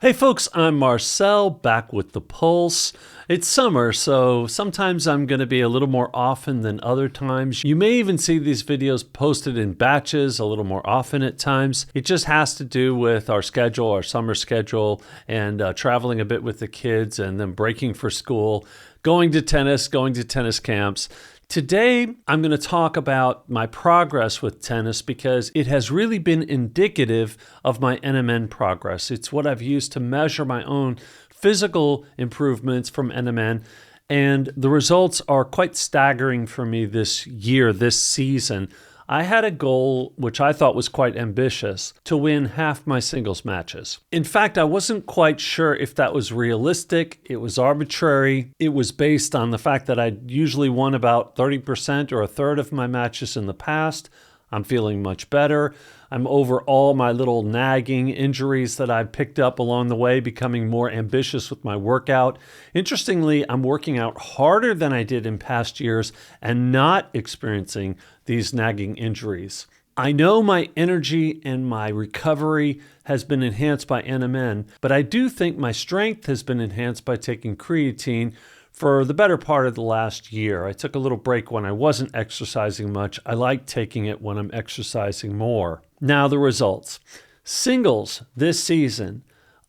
Hey folks, I'm Marcel, back with the Pulse. It's summer, so sometimes I'm going to be a little more often than other times. You may even see these videos posted in batches a little more often at times. It just has to do with our schedule, our summer schedule, and traveling a bit with the kids and then breaking for school, going to tennis camps. Today, I'm going to talk about my progress with tennis because it has really been indicative of my NMN progress. It's what I've used to measure my own physical improvements from NMN, and the results are quite staggering for me this year, this season. I had a goal, which I thought was quite ambitious, to win half my singles matches. In fact, I wasn't quite sure if that was realistic. It was arbitrary. It was based on the fact that I'd usually won about 30% or a third of my matches in the past. I'm feeling much better. I'm over all my little nagging injuries that I've picked up along the way, becoming more ambitious with my workout. Interestingly, I'm working out harder than I did in past years and not experiencing these nagging injuries. I know my energy and my recovery has been enhanced by NMN, but I do think my strength has been enhanced by taking creatine for the better part of the last year. I took a little break when I wasn't exercising much. I like taking it when I'm exercising more. Now the results. Singles this season,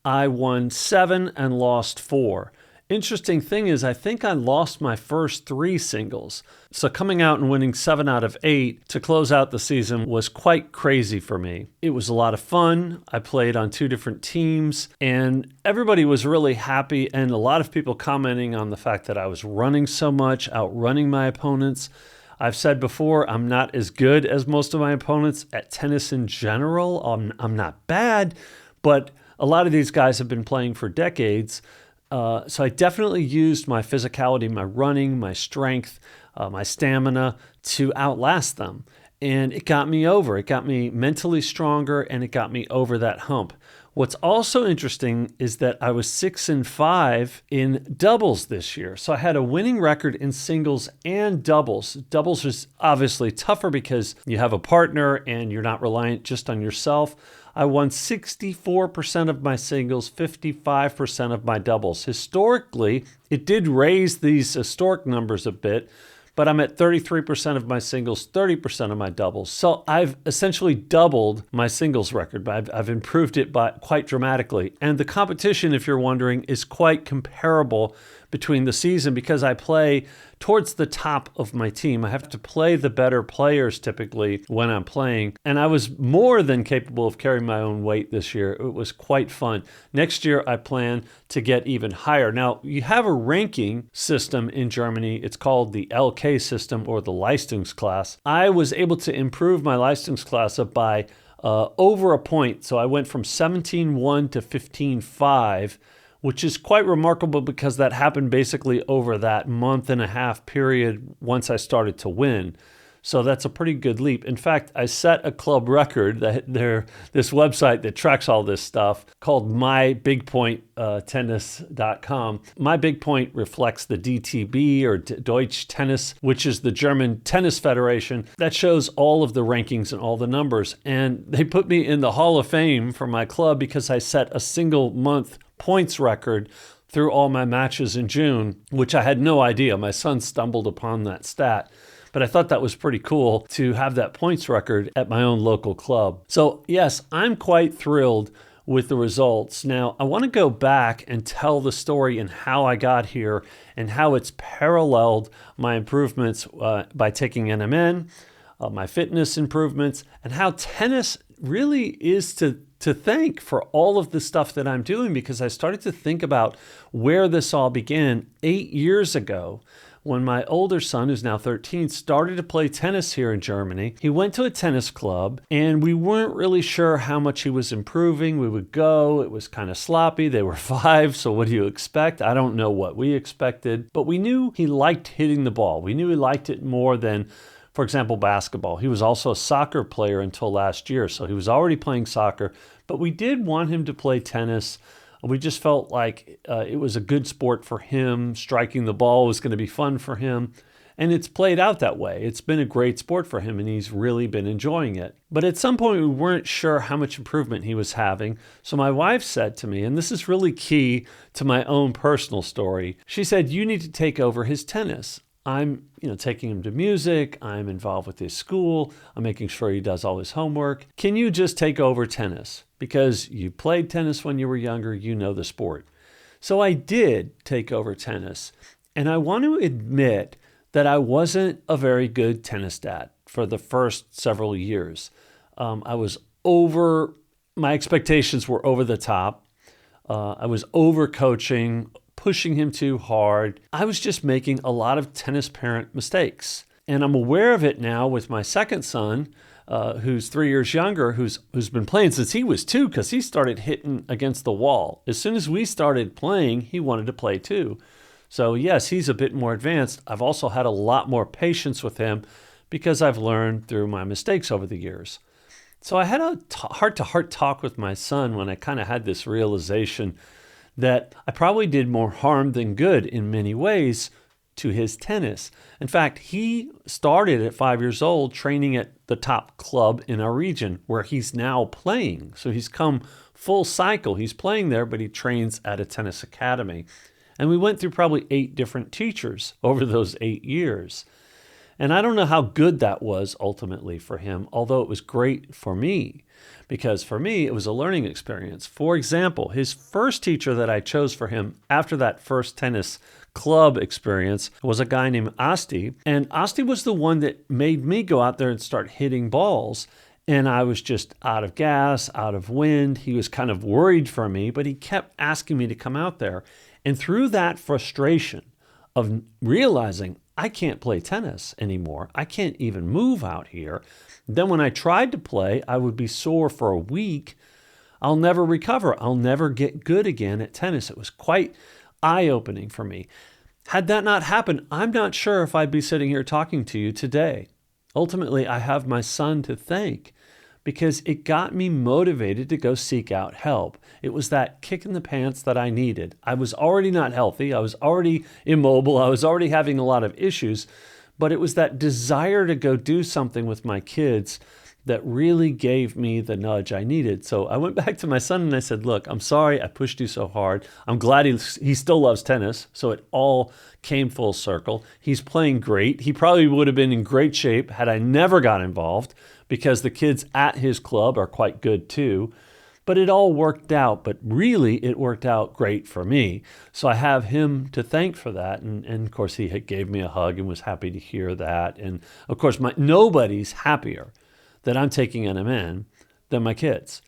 I won 7 and lost 4. Interesting thing is, I think I lost my first 3 singles. So coming out and winning 7 out of 8 to close out the season was quite crazy for me. It was a lot of fun. I played on 2 different teams and everybody was really happy, and a lot of people commenting on the fact that I was running so much, outrunning my opponents. I've said before, I'm not as good as most of my opponents at tennis in general. I'm not bad, but a lot of these guys have been playing for decades. So I definitely used my physicality, my running, my strength, my stamina to outlast them. And it got me over. It got me mentally stronger, and it got me over that hump. What's also interesting is that I was 6-5 in doubles this year. So I had a winning record in singles and doubles. Doubles is obviously tougher because you have a partner and you're not reliant just on yourself. I won 64% of my singles, 55% of my doubles. Historically, it did raise these historic numbers a bit, but I'm at 33% of my singles, 30% of my doubles. So I've essentially doubled my singles record, but I've improved it by quite dramatically. And the competition, if you're wondering, is quite comparable between the season because I play towards the top of my team. I have to play the better players typically when I'm playing. And I was more than capable of carrying my own weight this year. It was quite fun. Next year, I plan to get even higher. Now, you have a ranking system in Germany. It's called the LK system, or the Leistungsklasse. I was able to improve my Leistungsklasse by over a point. So I went from 17.1 to 15.5, which is quite remarkable because that happened basically over that month and a half period once I started to win. So that's a pretty good leap. In fact, I set a club record. This website that tracks all this stuff called mybigpointtennis.com. My Big Point reflects the DTB, or Deutsche Tennis, which is the German Tennis Federation that shows all of the rankings and all the numbers. And they put me in the Hall of Fame for my club because I set a single month points record through all my matches in June, which I had no idea. My son stumbled upon that stat. But I thought that was pretty cool to have that points record at my own local club. So yes, I'm quite thrilled with the results. Now, I want to go back and tell the story and how I got here and how it's paralleled my improvements by taking NMN, my fitness improvements, and how tennis really is to thank for all of the stuff that I'm doing, because I started to think about where this all began 8 years ago when my older son, who's now 13, started to play tennis here in Germany. He went to a tennis club, and we weren't really sure how much he was improving. We would go. It was kind of sloppy. They were 5, so what do you expect? I don't know what we expected, but we knew he liked hitting the ball. We knew he liked it more than, for example, basketball. He was also a soccer player until last year, so he was already playing soccer, but we did want him to play tennis. We just felt like it was a good sport for him. Striking the ball was going to be fun for him. And it's played out that way. It's been a great sport for him, and he's really been enjoying it. But at some point, we weren't sure how much improvement he was having. So my wife said to me, and this is really key to my own personal story, she said, you need to take over his tennis. I'm taking him to music. I'm involved with his school. I'm making sure he does all his homework. Can you just take over tennis? Because you played tennis when you were younger, you know the sport. So I did take over tennis. And I want to admit that I wasn't a very good tennis dad for the first several years. My expectations were over the top. I was over coaching, pushing him too hard. I was just making a lot of tennis parent mistakes. And I'm aware of it now with my second son, who's 3 years younger, who's been playing since he was 2, because he started hitting against the wall. As soon as we started playing, he wanted to play too. So yes, he's a bit more advanced. I've also had a lot more patience with him because I've learned through my mistakes over the years. So I had a heart-to-heart talk with my son when I kind of had this realization that I probably did more harm than good in many ways to his tennis. In fact, he started at 5 years old training at the top club in our region where he's now playing. So he's come full cycle. He's playing there, but he trains at a tennis academy. And we went through probably 8 different teachers over those 8 years. And I don't know how good that was ultimately for him, although it was great for me, because for me, it was a learning experience. For example, his first teacher that I chose for him after that first tennis club experience was a guy named Asti. And Asti was the one that made me go out there and start hitting balls. And I was just out of gas, out of wind. He was kind of worried for me, but he kept asking me to come out there. And through that frustration of realizing I can't play tennis anymore, I can't even move out here. Then when I tried to play, I would be sore for a week. I'll never recover. I'll never get good again at tennis. It was quite eye-opening for me. Had that not happened, I'm not sure if I'd be sitting here talking to you today. Ultimately, I have my son to thank because it got me motivated to go seek out help. It was that kick in the pants that I needed. I was already not healthy. I was already immobile. I was already having a lot of issues, but it was that desire to go do something with my kids that really gave me the nudge I needed. So I went back to my son and I said, look, I'm sorry I pushed you so hard. I'm glad he still loves tennis. So it all came full circle. He's playing great. He probably would have been in great shape had I never got involved because the kids at his club are quite good too. But it all worked out. But really, it worked out great for me. So I have him to thank for that. And of course, he gave me a hug and was happy to hear that. And of course, nobody's happier that I'm taking NMN than my kids.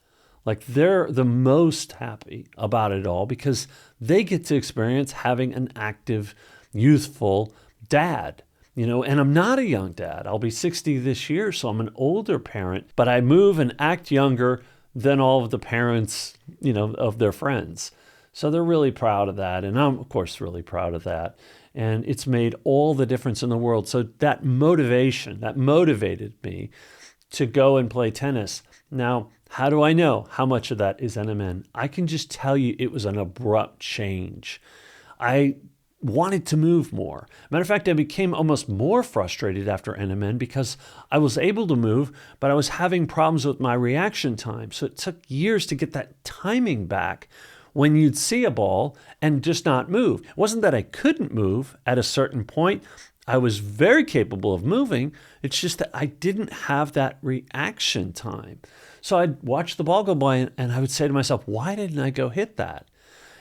Like they're the most happy about it all because they get to experience having an active, youthful dad. And I'm not a young dad. I'll be 60 this year, so I'm an older parent, but I move and act younger than all of the parents, of their friends. So they're really proud of that. And I'm, of course, really proud of that. And it's made all the difference in the world. So that motivated me to go and play tennis. Now, how do I know how much of that is NMN? I can just tell you it was an abrupt change. I wanted to move more. Matter of fact, I became almost more frustrated after NMN because I was able to move, but I was having problems with my reaction time. So it took years to get that timing back when you'd see a ball and just not move. It wasn't that I couldn't move at a certain point. I was very capable of moving. It's just that I didn't have that reaction time. So I'd watch the ball go by and I would say to myself, why didn't I go hit that?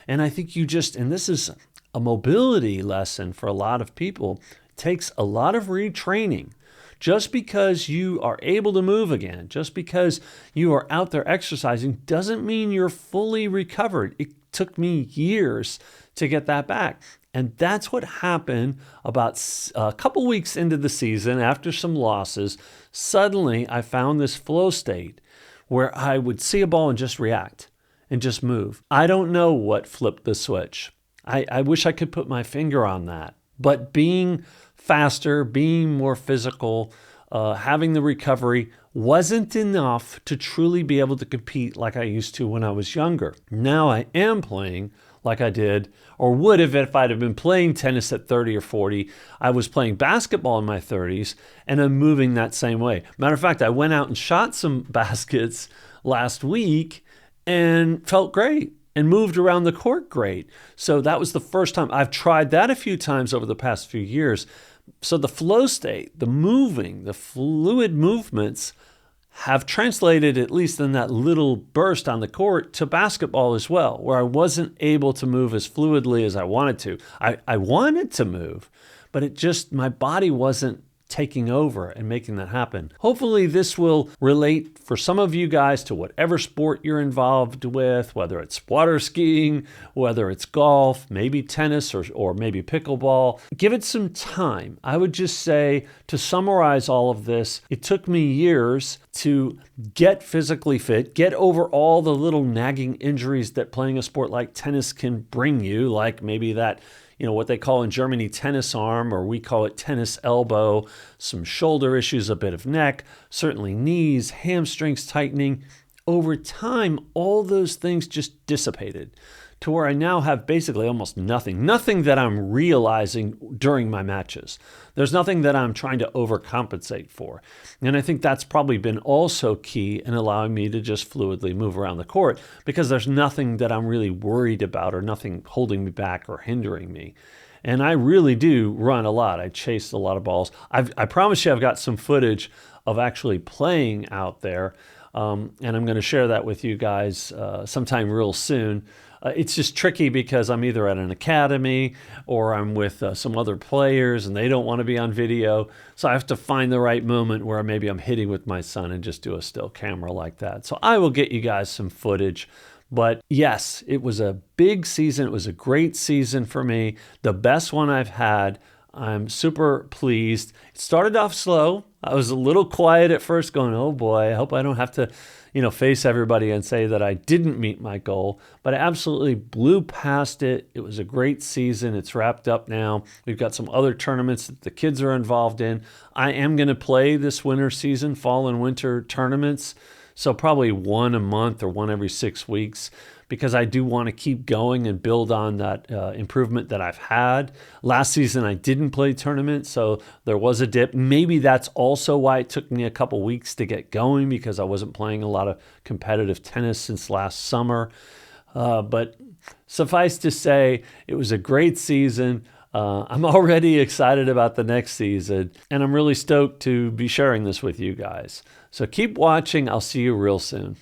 And I think and this is a mobility lesson for a lot of people, it takes a lot of retraining. Just because you are able to move again, just because you are out there exercising, doesn't mean you're fully recovered. It took me years to get that back. And that's what happened about a couple weeks into the season after some losses. Suddenly, I found this flow state where I would see a ball and just react and just move. I don't know what flipped the switch. I wish I could put my finger on that. But being faster, being more physical, having the recovery wasn't enough to truly be able to compete like I used to when I was younger. Now I am playing like I did, or would have if I'd have been playing tennis at 30 or 40. I was playing basketball in my 30s, and I'm moving that same way. Matter of fact, I went out and shot some baskets last week and felt great and moved around the court great. So that was the first time. I've tried that a few times over the past few years. So the flow state, the moving, the fluid movements have translated, at least in that little burst on the court, to basketball as well, where I wasn't able to move as fluidly as I wanted to. I wanted to move, but it just, my body wasn't taking over and making that happen. Hopefully this will relate for some of you guys to whatever sport you're involved with, whether it's water skiing, whether it's golf, maybe tennis, or maybe pickleball. Give it some time. I would just say, to summarize all of this, it took me years to get physically fit, get over all the little nagging injuries that playing a sport like tennis can bring you, like maybe that, what they call in Germany tennis arm, or we call it tennis elbow, some shoulder issues, a bit of neck, certainly knees, hamstrings tightening. Over time, all those things just dissipated to where I now have basically almost nothing that I'm realizing during my matches. There's nothing that I'm trying to overcompensate for. And I think that's probably been also key in allowing me to just fluidly move around the court, because there's nothing that I'm really worried about or nothing holding me back or hindering me. And I really do run a lot. I chase a lot of balls. I promise you I've got some footage of actually playing out there. And I'm going to share that with you guys sometime real soon. It's just tricky because I'm either at an academy or I'm with some other players and they don't want to be on video. So I have to find the right moment where maybe I'm hitting with my son and just do a still camera like that. So I will get you guys some footage. But yes, it was a big season. It was a great season for me. The best one I've had. I'm super pleased. It started off slow. I was a little quiet at first, going, oh boy, I hope I don't have to, face everybody and say that I didn't meet my goal. But I absolutely blew past it. It was a great season. It's wrapped up now. We've got some other tournaments that the kids are involved in. I am going to play this winter season, fall and winter tournaments. So probably one a month or one every 6 weeks, because I do want to keep going and build on that improvement that I've had. Last season, I didn't play tournaments, so there was a dip. Maybe that's also why it took me a couple weeks to get going, because I wasn't playing a lot of competitive tennis since last summer. But suffice to say, it was a great season. I'm already excited about the next season, and I'm really stoked to be sharing this with you guys. So keep watching. I'll see you real soon.